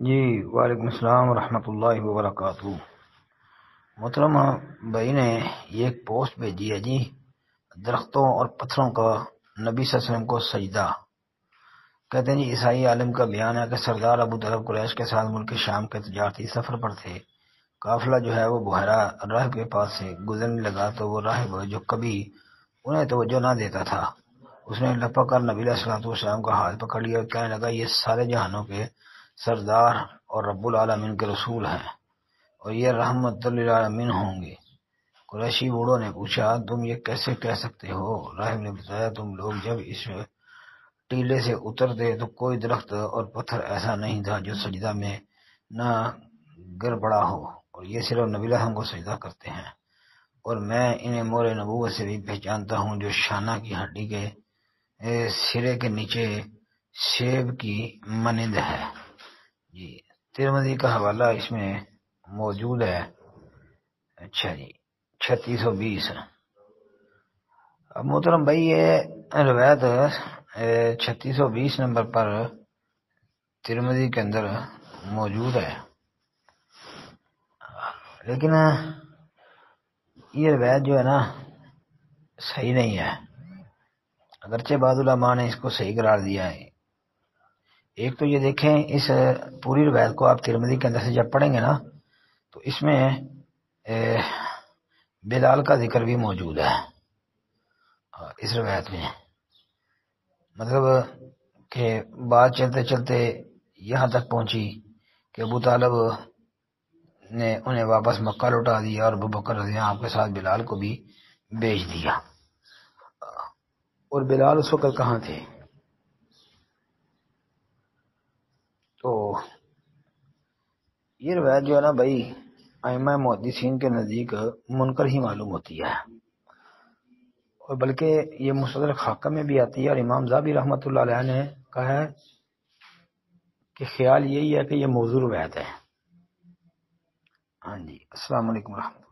جی وعلیکم السلام ورحمۃ اللہ وبرکاتہ۔ محترم بھائی نے یہ ایک پوسٹ بھیجی ہے جی، درختوں اور پتھروں کا نبی صلی اللہ علیہ وسلم کو سجدہ۔ کہتے ہیں جی عیسائی عالم کا بیان ہے کہ سردار ابو طالب قریش کے ساتھ ملک شام کے تجارتی سفر پر تھے۔ قافلہ جو ہے وہ بحیرہ راہب کے پاس سے گزرنے لگا تو وہ راہب جو کبھی انہیں توجہ نہ دیتا تھا، اس نے لپک کر نبی علیہ الصلوۃ والسلام کا ہاتھ پکڑ لیا اور کہنے لگا یہ سارے جہانوں کے سردار اور رب العالمین کے رسول ہیں اور یہ رحمت للعالمین ہوں گے۔ قریشی بوڑھوں نے پوچھا تم یہ کیسے کہہ سکتے ہو؟ راہب نے بتایا تم لوگ جب اس ٹیلے سے اترتے تو کوئی درخت اور پتھر ایسا نہیں تھا جو سجدہ میں نہ گر پڑا ہو، اور یہ صرف نبی اللہ کو سجدہ کرتے ہیں، اور میں انہیں مور نبوت سے بھی پہچانتا ہوں جو شانہ کی ہڈی کے سرے کے نیچے سیب کی مانند ہے۔ جی ترمذی کا حوالہ اس میں موجود ہے۔ اچھا جی 3620۔ اب محترم بھائی یہ روایت 3620 نمبر پر ترمذی کے اندر موجود ہے، لیکن یہ روایت جو ہے نا صحیح نہیں ہے، اگرچہ بعض علماء نے اس کو صحیح قرار دیا ہے۔ ایک تو یہ دیکھیں اس پوری روایت کو آپ ترمذی کے اندر سے جب پڑھیں گے نا تو اس میں بلال کا ذکر بھی موجود ہے اس روایت میں، مطلب کہ بات چلتے چلتے یہاں تک پہنچی کہ ابو طالب نے انہیں واپس مکہ لوٹا دیا اور ابو بکر رضی اللہ عنہ کے ساتھ بلال کو بھی بیچ دیا۔ اور بلال اس وقت کہاں تھے؟ تو یہ روایت جو ہے نا بھائی ائمہ محدثین کے نزدیک منکر ہی معلوم ہوتی ہے، اور بلکہ یہ مستدرک حاکم میں بھی آتی ہے، اور امام ذہبی رحمۃ اللہ علیہ نے کہا ہے کہ خیال یہی ہے کہ یہ موضوع روایت ہے۔ ہاں جی، السلام علیکم ورحمۃ اللہ۔